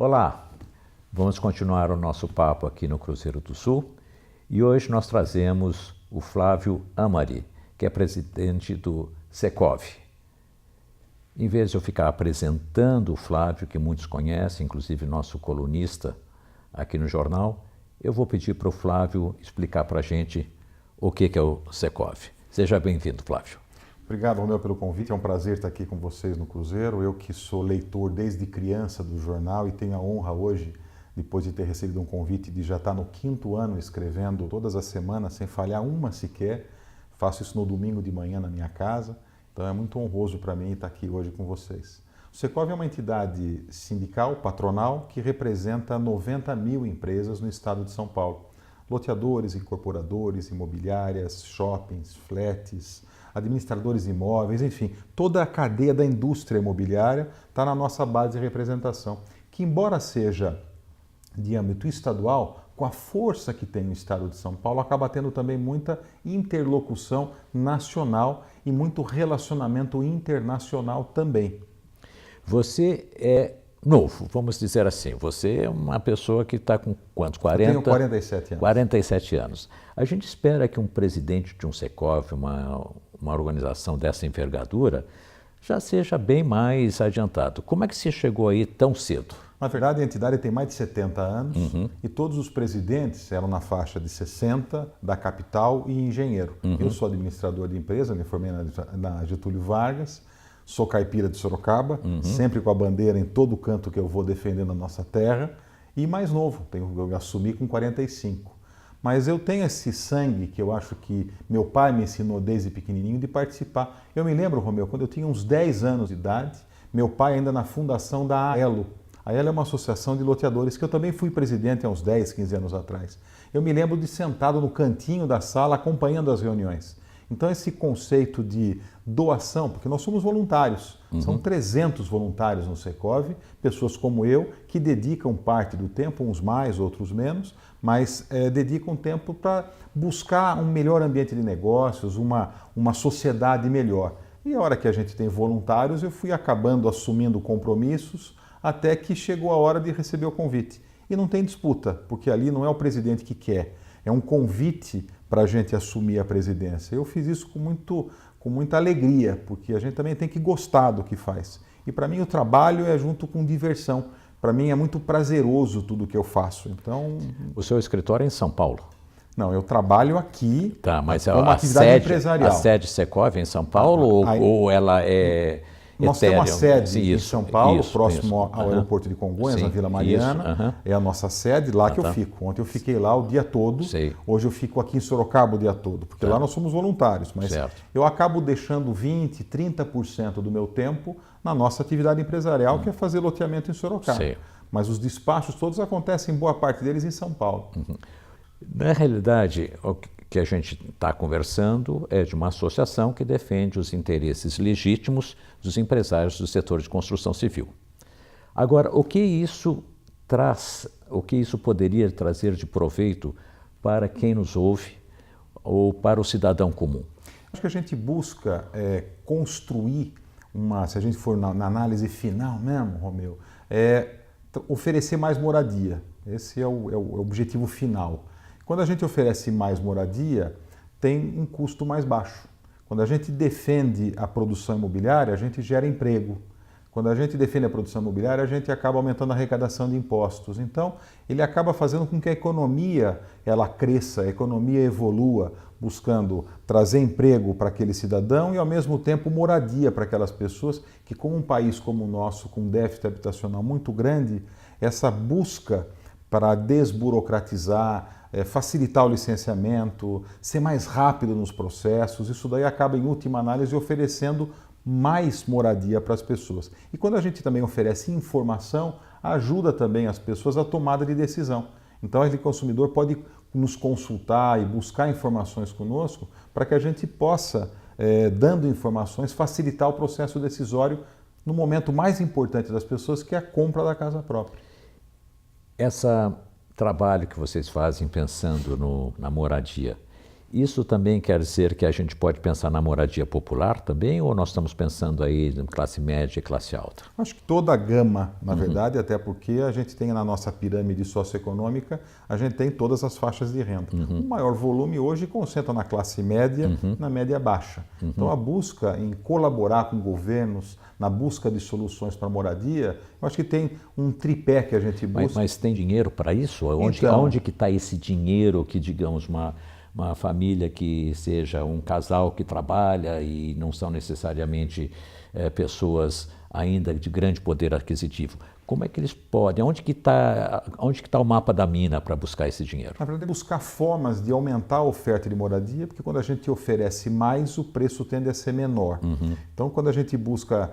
Olá, vamos continuar o nosso papo aqui no Cruzeiro do Sul e hoje nós trazemos o Flávio Amari, que é presidente do Secov. Em vez de eu ficar apresentando o Flávio, que muitos conhecem, inclusive nosso colunista aqui no jornal, eu vou pedir para o Flávio explicar para a gente o que é o Secov. Seja bem-vindo, Flávio. Obrigado, Romeu, pelo convite. É um prazer estar aqui com vocês no Cruzeiro. Eu que sou leitor desde criança do jornal e tenho a honra hoje, depois de ter recebido um convite de já estar no 5º ano escrevendo todas as semanas, sem falhar uma sequer. Faço isso no domingo de manhã na minha casa. Então é muito honroso para mim estar aqui hoje com vocês. O Secov é uma entidade sindical, patronal, que representa 90 mil empresas no estado de São Paulo. Loteadores, incorporadores, imobiliárias, shoppings, flats, administradores de imóveis, enfim, toda a cadeia da indústria imobiliária está na nossa base de representação, que embora seja de âmbito estadual, com a força que tem no estado de São Paulo, acaba tendo também muita interlocução nacional e muito relacionamento internacional também. Você é novo, vamos dizer assim. Você é uma pessoa que está com quantos? 40? Eu tenho 47 anos. 47 anos. A gente espera que um presidente de um Secov, uma organização dessa envergadura, já seja bem mais adiantado. Como é que você chegou aí tão cedo? Na verdade, a entidade tem mais de 70 anos e todos os presidentes eram na faixa de 60, da capital e engenheiro. Eu sou administrador de empresa, me formei na Getúlio Vargas, sou caipira de Sorocaba, sempre com a bandeira em todo canto que eu vou defendendo a nossa terra, e mais novo, eu assumi com 45. Mas eu tenho esse sangue que eu acho que meu pai me ensinou desde pequenininho de participar. Eu me lembro, Romeu, quando eu tinha uns 10 anos de idade, meu pai ainda na fundação da AELO. A AELO é uma associação de loteadores que eu também fui presidente há uns 10, 15 anos atrás. Eu me lembro de sentado no cantinho da sala acompanhando as reuniões. Então esse conceito de doação, porque nós somos voluntários, são 300 voluntários no Secov, pessoas como eu, que dedicam parte do tempo, uns mais, outros menos, mas dedicam tempo para buscar um melhor ambiente de negócios, uma sociedade melhor. E a hora que a gente tem voluntários, eu fui acabando assumindo compromissos, até que chegou a hora de receber o convite. E não tem disputa, porque ali não é o presidente que quer, é um convite para a gente assumir a presidência. Eu fiz isso com muita alegria, porque a gente também tem que gostar do que faz. E para mim o trabalho é junto com diversão. Para mim é muito prazeroso tudo que eu faço. Então, o seu escritório é em São Paulo? Não, eu trabalho aqui mas como atividade empresarial. A sede Secov é em São Paulo ou ela é... Nós temos uma sede em São Paulo, próximo ao aeroporto de Congonhas, na Vila Mariana. É a nossa sede, lá que eu fico. Ontem eu fiquei lá o dia todo, hoje eu fico aqui em Sorocaba o dia todo, porque lá nós somos voluntários, mas eu acabo deixando 20%, 30% do meu tempo na nossa atividade empresarial, que é fazer loteamento em Sorocaba. Mas os despachos todos acontecem, boa parte deles, em São Paulo. Na realidade, o que a gente está conversando é de uma associação que defende os interesses legítimos dos empresários do setor de construção civil. Agora, o que isso traz, o que isso poderia trazer de proveito para quem nos ouve ou para o cidadão comum? Acho que a gente busca construir se a gente for na análise final mesmo, Romeu, oferecer mais moradia. Esse é o objetivo final. Quando a gente oferece mais moradia, tem um custo mais baixo. Quando a gente defende a produção imobiliária, a gente gera emprego. Quando a gente defende a produção imobiliária, a gente acaba aumentando a arrecadação de impostos. Então, ele acaba fazendo com que a economia ela cresça, a economia evolua, buscando trazer emprego para aquele cidadão e, ao mesmo tempo, moradia para aquelas pessoas que, com um país como o nosso, com um déficit habitacional muito grande, essa busca para desburocratizar, facilitar o licenciamento, ser mais rápido nos processos, isso daí acaba, em última análise, oferecendo mais moradia para as pessoas. E quando a gente também oferece informação, ajuda também as pessoas à tomada de decisão. Então, o consumidor pode nos consultar e buscar informações conosco para que a gente possa, dando informações, facilitar o processo decisório no momento mais importante das pessoas, que é a compra da casa própria. Esse trabalho que vocês fazem pensando na moradia, Isso também quer dizer que a gente pode pensar na moradia popular também, ou nós estamos pensando aí em classe média e classe alta? Acho que toda a gama, na verdade, até porque a gente tem na nossa pirâmide socioeconômica, a gente tem todas as faixas de renda. O maior volume hoje concentra na classe média, na média baixa. Então a busca em colaborar com governos, na busca de soluções para a moradia, eu acho que tem um tripé que a gente busca. Mas tem dinheiro para isso? Então, Onde que está esse dinheiro que, digamos, uma família que seja um casal que trabalha e não são necessariamente pessoas ainda de grande poder aquisitivo. Como é que eles podem? Onde que tá o mapa da mina para buscar esse dinheiro? Na verdade, é buscar formas de aumentar a oferta de moradia, porque quando a gente oferece mais, o preço tende a ser menor. Então, quando a gente busca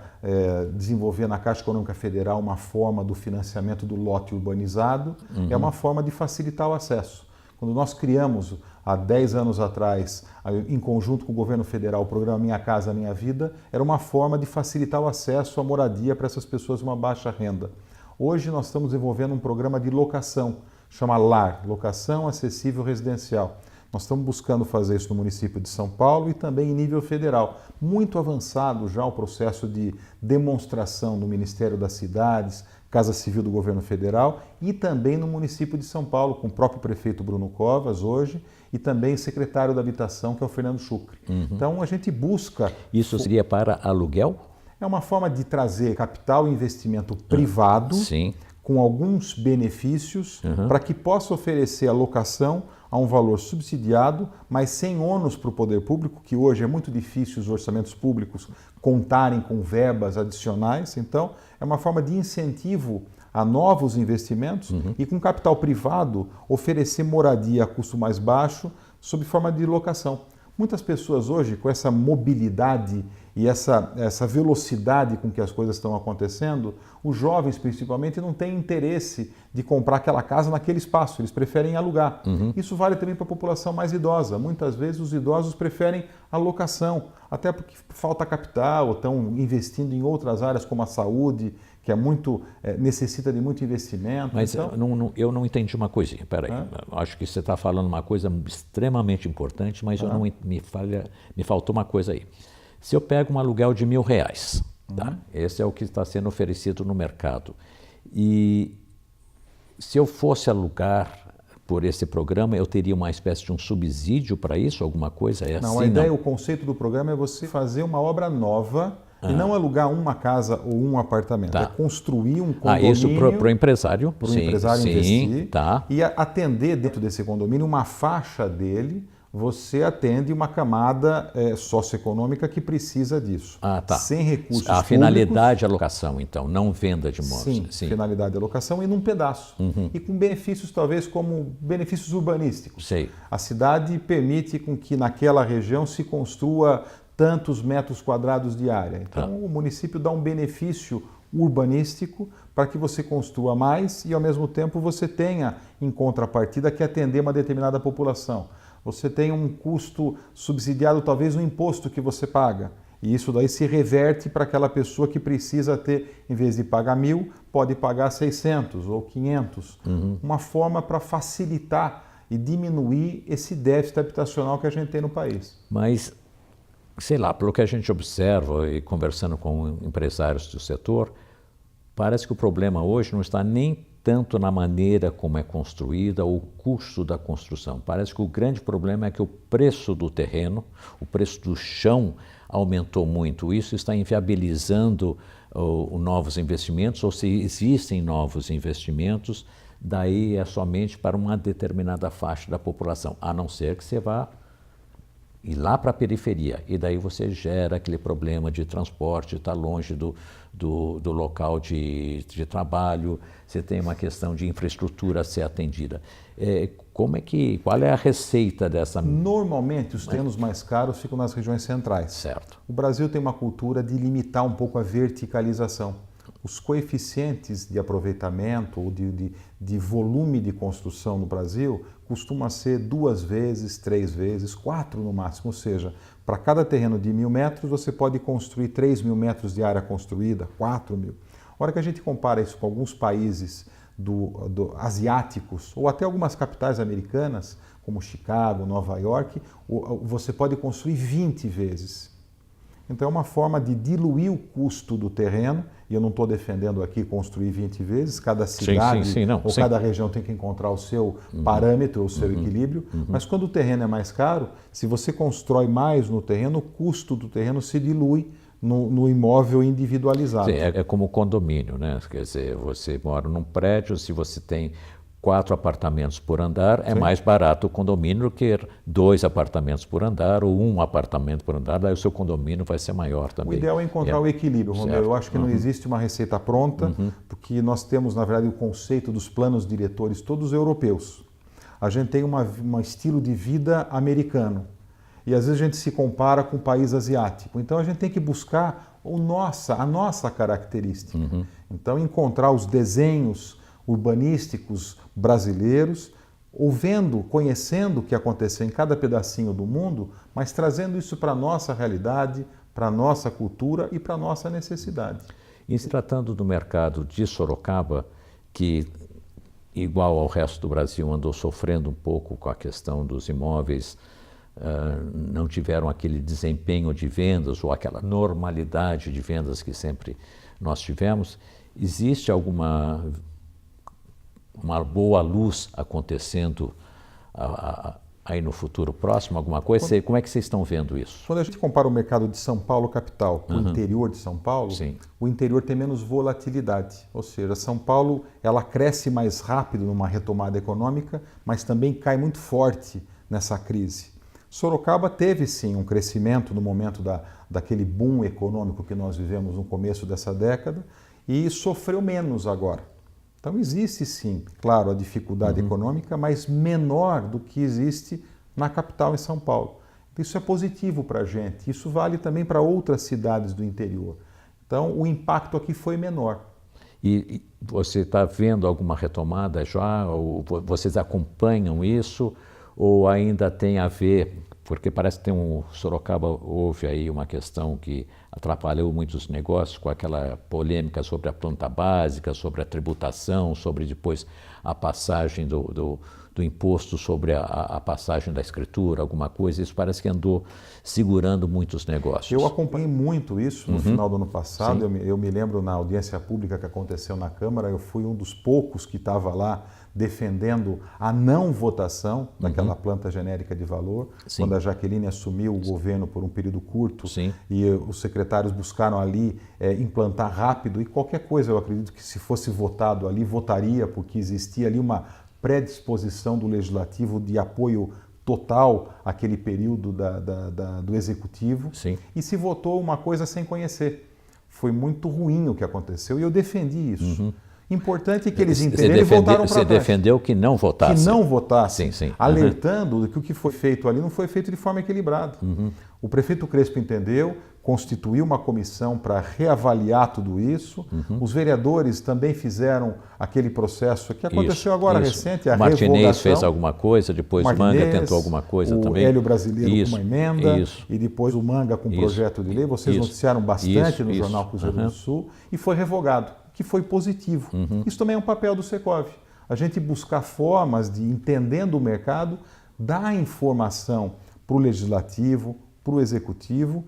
desenvolver na Caixa Econômica Federal uma forma do financiamento do lote urbanizado, é uma forma de facilitar o acesso. Quando nós criamos, há 10 anos atrás, em conjunto com o governo federal, o programa Minha Casa Minha Vida, era uma forma de facilitar o acesso à moradia para essas pessoas de uma baixa renda. Hoje nós estamos desenvolvendo um programa de locação, chama LAR, Locação Acessível Residencial. Nós estamos buscando fazer isso no município de São Paulo e também em nível federal. Muito avançado já o processo de demonstração no Ministério das Cidades, Casa Civil do Governo Federal e também no município de São Paulo, com o próprio prefeito Bruno Covas hoje e também secretário da Habitação, que é o Fernando Chucre. Então a gente busca... Isso seria para aluguel? É uma forma de trazer capital e investimento privado com alguns benefícios para que possa oferecer a locação a um valor subsidiado, mas sem ônus para o poder público, que hoje é muito difícil os orçamentos públicos contarem com verbas adicionais. Então, é uma forma de incentivo a novos investimentos e com capital privado oferecer moradia a custo mais baixo sob forma de locação. Muitas pessoas hoje, com essa mobilidade e essa velocidade com que as coisas estão acontecendo, os jovens principalmente não têm interesse de comprar aquela casa naquele espaço, eles preferem alugar. Isso vale também para a população mais idosa. Muitas vezes os idosos preferem a locação, até porque falta capital, ou estão investindo em outras áreas como a saúde, que necessita de muito investimento. Mas então... eu não entendi uma coisinha, peraí. Acho que você está falando uma coisa extremamente importante, mas me faltou uma coisa aí. Se eu pego um aluguel de R$1.000, tá? Esse é o que está sendo oferecido no mercado. E se eu fosse alugar por esse programa, eu teria uma espécie de um subsídio para isso, alguma coisa? Não, a ideia, o conceito do programa é você fazer uma obra nova e não alugar uma casa ou um apartamento. É construir um condomínio. Isso para o empresário. Para o empresário investir. Tá. E atender dentro desse condomínio uma faixa dele. Você atende uma camada socioeconômica que precisa disso. Sem recursos públicos. A finalidade é a locação, então, não venda de imóveis. Sim, finalidade é a locação e num pedaço. E com benefícios, talvez, como benefícios urbanísticos. A cidade permite com que naquela região se construa tantos metros quadrados de área. Então, o município dá um benefício urbanístico para que você construa mais e, ao mesmo tempo, você tenha, em contrapartida, que atender uma determinada população. Você tem um custo subsidiado, talvez um imposto que você paga. E isso daí se reverte para aquela pessoa que precisa ter, em vez de pagar 1.000, pode pagar 600 ou 500. Uma forma para facilitar e diminuir esse déficit habitacional que a gente tem no país. Mas, sei lá, pelo que a gente observa e conversando com empresários do setor, parece que o problema hoje não está nem tanto na maneira como é construída ou o custo da construção. Parece que o grande problema é que o preço do terreno, o preço do chão aumentou muito. Isso está inviabilizando novos investimentos, ou se existem novos investimentos, daí é somente para uma determinada faixa da população, a não ser que você vá ir lá para a periferia, e daí você gera aquele problema de transporte, está longe do local de trabalho, você tem uma questão de infraestrutura a ser atendida. Qual é a receita dessa... Normalmente, os terrenos mais caros ficam nas regiões centrais. Certo. O Brasil tem uma cultura de limitar um pouco a verticalização. Os coeficientes de aproveitamento ou de volume de construção no Brasil costuma ser 2 vezes, 3 vezes, 4 no máximo. Ou seja, para cada terreno de 1.000 metros, você pode construir 3.000 metros de área construída, 4.000. A hora que a gente compara isso com alguns países asiáticos, ou até algumas capitais americanas, como Chicago, Nova York, você pode construir 20 vezes. Então é uma forma de diluir o custo do terreno, e eu não estou defendendo aqui construir 20 vezes, cada cidade cada região tem que encontrar o seu parâmetro, o seu equilíbrio, mas quando o terreno é mais caro, se você constrói mais no terreno, o custo do terreno se dilui no imóvel individualizado. Sim, é como condomínio, né? Quer dizer, você mora num prédio, se você tem 4 apartamentos por andar, é mais barato o condomínio do que 2 apartamentos por andar ou 1 apartamento por andar, daí o seu condomínio vai ser maior também. O ideal é encontrar o equilíbrio, Romeu. Eu acho que não existe uma receita pronta, porque nós temos, na verdade, o conceito dos planos diretores todos europeus. A gente tem um estilo de vida americano e às vezes a gente se compara com o país asiático. Então a gente tem que buscar a nossa característica. Então encontrar os desenhos urbanísticos brasileiros, conhecendo o que aconteceu em cada pedacinho do mundo, mas trazendo isso para a nossa realidade, para a nossa cultura e para a nossa necessidade. E se tratando do mercado de Sorocaba, que, igual ao resto do Brasil, andou sofrendo um pouco com a questão dos imóveis, não tiveram aquele desempenho de vendas ou aquela normalidade de vendas que sempre nós tivemos, existe uma boa luz acontecendo aí no futuro próximo, alguma coisa? Como é que vocês estão vendo isso? Quando a gente compara o mercado de São Paulo capital com o interior de São Paulo, o interior tem menos volatilidade. Ou seja, São Paulo ela cresce mais rápido numa retomada econômica, mas também cai muito forte nessa crise. Sorocaba teve sim um crescimento no momento daquele boom econômico que nós vivemos no começo dessa década e sofreu menos agora. Então existe sim, claro, a dificuldade econômica, mas menor do que existe na capital em São Paulo. Isso é positivo para a gente, isso vale também para outras cidades do interior. Então o impacto aqui foi menor. E você está vendo alguma retomada já? Ou vocês acompanham isso? Ou ainda tem a ver, porque parece que tem Sorocaba houve aí uma questão que atrapalhou muitos negócios com aquela polêmica sobre a planta básica, sobre a tributação, sobre depois a passagem do imposto sobre a passagem da escritura, alguma coisa, isso parece que andou segurando muitos negócios. Eu acompanhei muito isso no final do ano passado, eu me lembro na audiência pública que aconteceu na Câmara, eu fui um dos poucos que estava lá defendendo a não votação daquela planta genérica de valor, quando a Jaqueline assumiu o governo por um período curto e os secretários buscaram ali implantar rápido e qualquer coisa, eu acredito que se fosse votado ali, votaria, porque existia ali uma predisposição do Legislativo de apoio total àquele período do Executivo e se votou uma coisa sem conhecer. Foi muito ruim o que aconteceu e eu defendi isso. Importante que eles entenderam e voltaram para trás. Você defendeu que não votassem. Que não votassem, alertando que o que foi feito ali não foi feito de forma equilibrada. O prefeito Crespo entendeu, constituiu uma comissão para reavaliar tudo isso. Os vereadores também fizeram aquele processo que aconteceu agora recente, a revogação. Martinez fez alguma coisa, depois o Manga tentou alguma coisa também. O Hélio Brasileiro com uma emenda e depois o Manga com um projeto de lei. Vocês noticiaram bastante no Jornal Cruzeiro do Sul e foi revogado, que foi positivo. Isso também é um papel do Secov. A gente buscar formas de, entendendo o mercado, dar informação para o Legislativo, para o Executivo,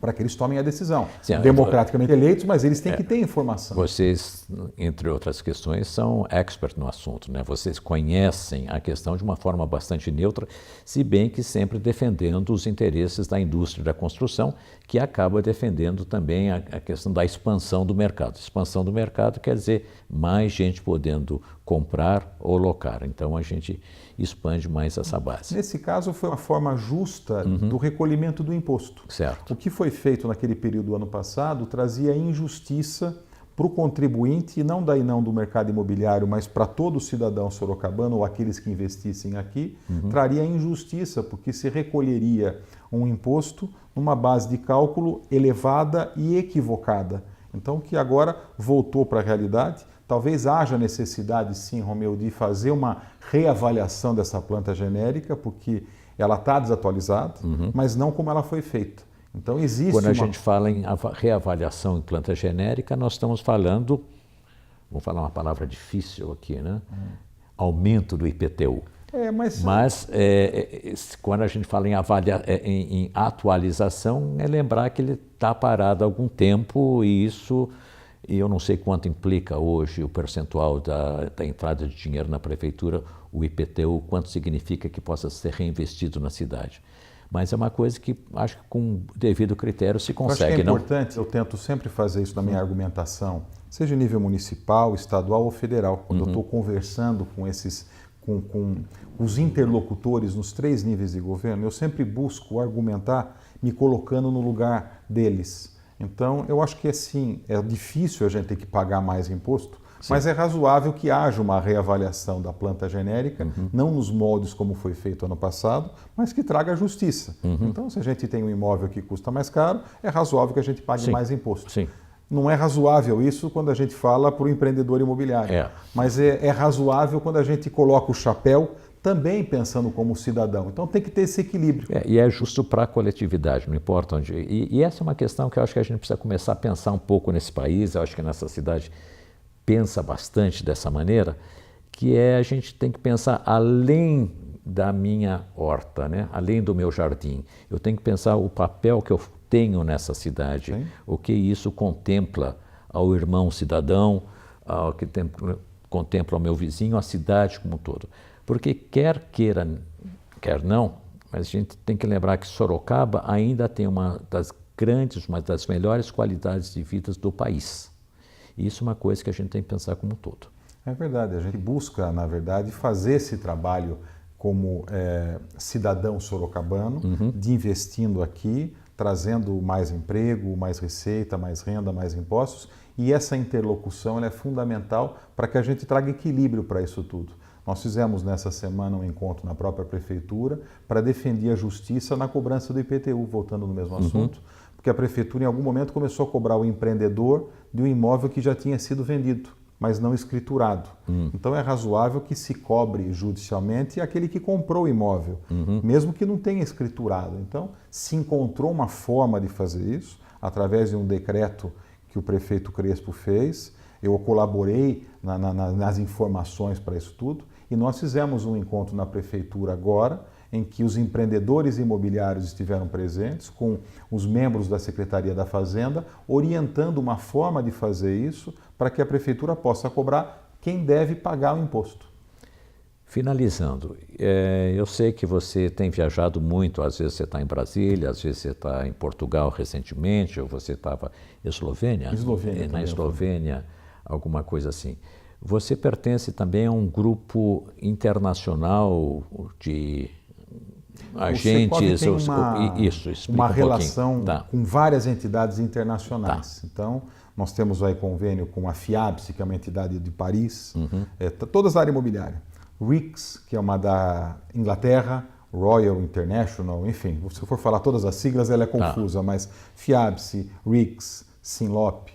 para que eles tomem a decisão. Democraticamente eleitos, mas eles têm que ter informação. Vocês, entre outras questões, são experts no assunto, né? Vocês conhecem a questão de uma forma bastante neutra, se bem que sempre defendendo os interesses da indústria da construção, que acaba defendendo também a questão da expansão do mercado. Expansão do mercado quer dizer mais gente podendo comprar ou locar. Então a gente expande mais essa base. Nesse caso foi uma forma justa do recolhimento do imposto. Certo. O que foi feito naquele período do ano passado trazia injustiça para o contribuinte, e não do mercado imobiliário, mas para todo cidadão sorocabano ou aqueles que investissem aqui, traria injustiça, porque se recolheria um imposto numa base de cálculo elevada e equivocada. Então, que agora voltou para a realidade. Talvez haja necessidade, sim, Romeu, de fazer uma reavaliação dessa planta genérica, porque ela está desatualizada, mas não como ela foi feita. Então, existe Quando a gente fala em reavaliação em planta genérica, nós estamos falando vou falar uma palavra difícil aqui, né? Aumento do IPTU. Mas Quando a gente fala em atualização, é lembrar que ele está parado há algum tempo e isso, eu não sei quanto implica hoje o percentual da entrada de dinheiro na prefeitura, o IPTU, quanto significa que possa ser reinvestido na cidade. Mas é uma coisa que acho que com devido critério se consegue. Eu acho que é importante, eu tento sempre fazer isso na minha argumentação, seja em nível municipal, estadual ou federal, quando eu estou conversando com com os interlocutores nos 3 níveis de governo, eu sempre busco argumentar me colocando no lugar deles. Então, eu acho que assim, é difícil a gente ter que pagar mais imposto, mas é razoável que haja uma reavaliação da planta genérica, não nos moldes como foi feito ano passado, mas que traga justiça. Então, se a gente tem um imóvel que custa mais caro, é razoável que a gente pague mais imposto. Sim. Não é razoável isso quando a gente fala para o empreendedor imobiliário, mas é razoável quando a gente coloca o chapéu também pensando como cidadão. Então tem que ter esse equilíbrio. E é justo para a coletividade, não importa onde. E essa é uma questão que eu acho que a gente precisa começar a pensar um pouco nesse país, eu acho que nessa cidade pensa bastante dessa maneira, que a gente tem que pensar além da minha horta, né? Além do meu jardim. Eu tenho que pensar o papel que eu tenho nessa cidade, o que isso contempla ao irmão cidadão, ao que contempla ao meu vizinho, a cidade como um todo. Porque quer queira, quer não, mas a gente tem que lembrar que Sorocaba ainda tem uma das melhores qualidades de vida do país. E isso é uma coisa que a gente tem que pensar como um todo. É verdade, a gente busca, na verdade, fazer esse trabalho como cidadão sorocabano, de investindo aqui, trazendo mais emprego, mais receita, mais renda, mais impostos, e essa interlocução ela é fundamental para que a gente traga equilíbrio para isso tudo. Nós fizemos nessa semana um encontro na própria prefeitura para defender a justiça na cobrança do IPTU, voltando no mesmo assunto, porque a prefeitura em algum momento começou a cobrar o empreendedor de um imóvel que já tinha sido vendido, mas não escriturado. Então é razoável que se cobre judicialmente aquele que comprou o imóvel, mesmo que não tenha escriturado. Então se encontrou uma forma de fazer isso, através de um decreto que o prefeito Crespo fez. Eu colaborei nas informações para isso tudo e nós fizemos um encontro na prefeitura agora, em que os empreendedores imobiliários estiveram presentes, com os membros da Secretaria da Fazenda, orientando uma forma de fazer isso para que a prefeitura possa cobrar quem deve pagar o imposto. Finalizando, eu sei que você tem viajado muito, às vezes você está em Brasília, às vezes você está em Portugal recentemente, ou você estava em Eslovênia? Na Eslovênia, alguma coisa assim. Você pertence também a um grupo internacional de agentes, tem uma relação com várias entidades internacionais. Então, nós temos aí convênio com a FIABS, que é uma entidade de Paris, todas da área imobiliária. RICS, que é uma da Inglaterra, Royal International, enfim, se for falar todas as siglas, ela é confusa, mas FIABS, RICS, Sinlop,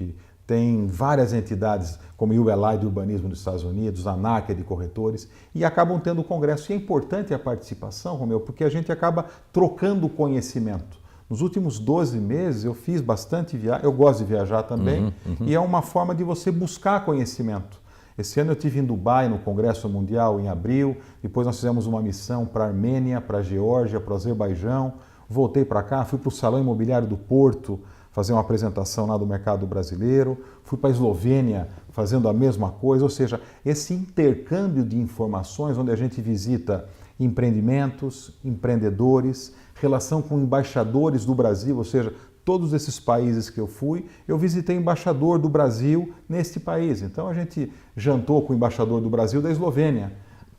tem várias entidades como o ULI de Urbanismo dos Estados Unidos, a ANAC de corretores, e acabam tendo o congresso. E é importante a participação, Romeu, porque a gente acaba trocando conhecimento. Nos últimos 12 meses eu fiz bastante viagem, eu gosto de viajar também, e é uma forma de você buscar conhecimento. Esse ano eu estive em Dubai, no Congresso Mundial, em abril, depois nós fizemos uma missão para a Armênia, para a Geórgia, para o Azerbaijão, voltei para cá, fui para o Salão Imobiliário do Porto, fazer uma apresentação lá do mercado brasileiro, fui para a Eslovênia fazendo a mesma coisa, ou seja, esse intercâmbio de informações onde a gente visita empreendimentos, empreendedores, relação com embaixadores do Brasil, ou seja, todos esses países que eu fui, eu visitei embaixador do Brasil neste país. Então a gente jantou com o embaixador do Brasil da Eslovênia,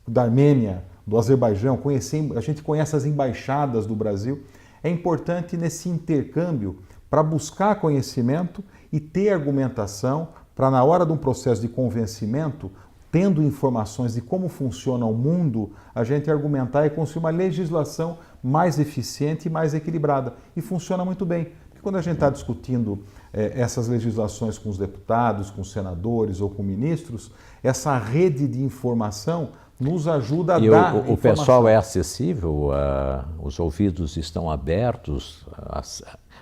da Armênia, do Azerbaijão, a gente conhece as embaixadas do Brasil. É importante nesse intercâmbio para buscar conhecimento e ter argumentação para, na hora de um processo de convencimento, tendo informações de como funciona o mundo, a gente argumentar e construir uma legislação mais eficiente e mais equilibrada. E funciona muito bem. Porque quando a gente está discutindo essas legislações com os deputados, com os senadores ou com ministros, essa rede de informação nos ajuda a dar o pessoal é acessível? Os ouvidos estão abertos?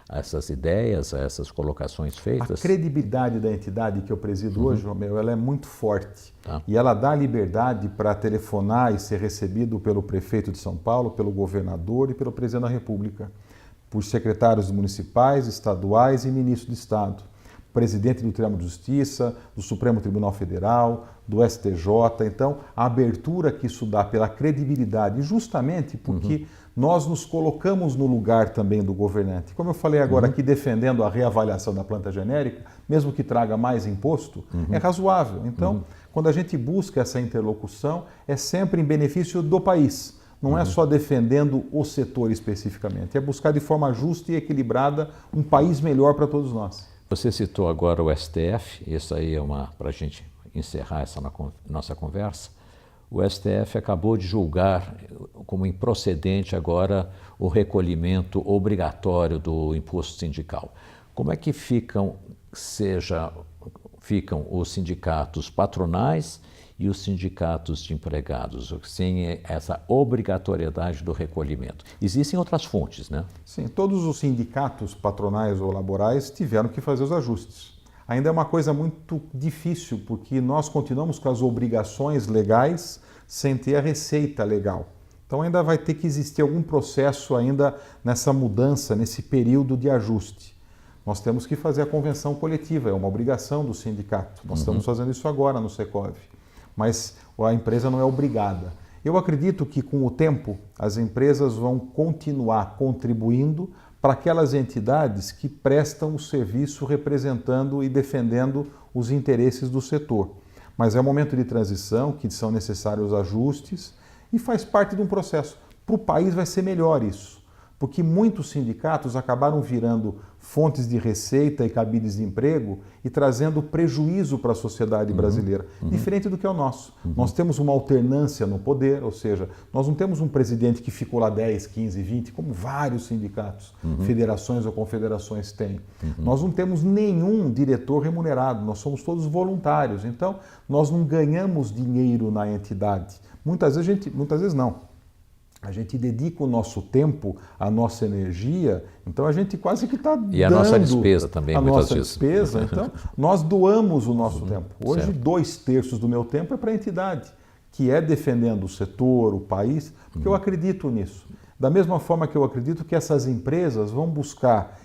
a essas ideias, a essas colocações feitas? A credibilidade da entidade que eu presido hoje, Romeu, ela é muito forte. Tá. E ela dá liberdade para telefonar e ser recebido pelo prefeito de São Paulo, pelo governador e pelo presidente da República, por secretários municipais, estaduais e ministros de Estado, presidente do Tribunal de Justiça, do Supremo Tribunal Federal, do STJ. Então, a abertura que isso dá pela credibilidade, justamente porque nós nos colocamos no lugar também do governante. Como eu falei agora aqui, defendendo a reavaliação da planta genérica, mesmo que traga mais imposto, é razoável. Então, quando a gente busca essa interlocução, é sempre em benefício do país. Não é só defendendo o setor especificamente, é buscar de forma justa e equilibrada um país melhor para todos nós. Você citou agora o STF, isso aí é para a gente encerrar essa nossa conversa. O STF acabou de julgar como improcedente agora o recolhimento obrigatório do imposto sindical. Como é que ficam os sindicatos patronais e os sindicatos de empregados, sem essa obrigatoriedade do recolhimento? Existem outras fontes, né? Sim, todos os sindicatos patronais ou laborais tiveram que fazer os ajustes. Ainda é uma coisa muito difícil, porque nós continuamos com as obrigações legais sem ter a receita legal. Então ainda vai ter que existir algum processo ainda nessa mudança, nesse período de ajuste. Nós temos que fazer a convenção coletiva, é uma obrigação do sindicato. Nós estamos fazendo isso agora no Secov, mas a empresa não é obrigada. Eu acredito que com o tempo as empresas vão continuar contribuindo para aquelas entidades que prestam o serviço representando e defendendo os interesses do setor. Mas é um momento de transição, que são necessários ajustes e faz parte de um processo. Para o país vai ser melhor isso, porque muitos sindicatos acabaram virando fontes de receita e cabides de emprego e trazendo prejuízo para a sociedade brasileira, diferente do que é o nosso. Nós temos uma alternância no poder, ou seja, nós não temos um presidente que ficou lá 10, 15, 20, como vários sindicatos, federações ou confederações têm. Nós não temos nenhum diretor remunerado, nós somos todos voluntários, então nós não ganhamos dinheiro na entidade. Muitas vezes não. A gente dedica o nosso tempo, a nossa energia, então a gente quase que está dando... E a nossa despesa também, muitas vezes. Despesa, então nós doamos o nosso tempo. Hoje, 2/3 do meu tempo é para a entidade, que é defendendo o setor, o país, porque eu acredito nisso. Da mesma forma que eu acredito que essas empresas vão buscar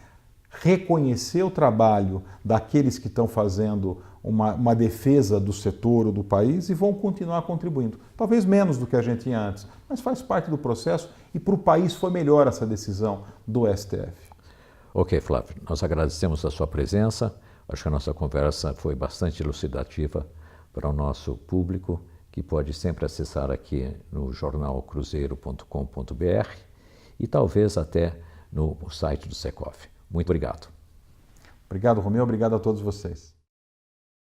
reconhecer o trabalho daqueles que estão fazendo uma defesa do setor ou do país e vão continuar contribuindo. Talvez menos do que a gente tinha antes, mas faz parte do processo e para o país foi melhor essa decisão do STF. Ok, Flávio, nós agradecemos a sua presença. Acho que a nossa conversa foi bastante elucidativa para o nosso público, que pode sempre acessar aqui no jornalcruzeiro.com.br e talvez até no site do Secov. Muito obrigado. Obrigado, Romeu. Obrigado a todos vocês.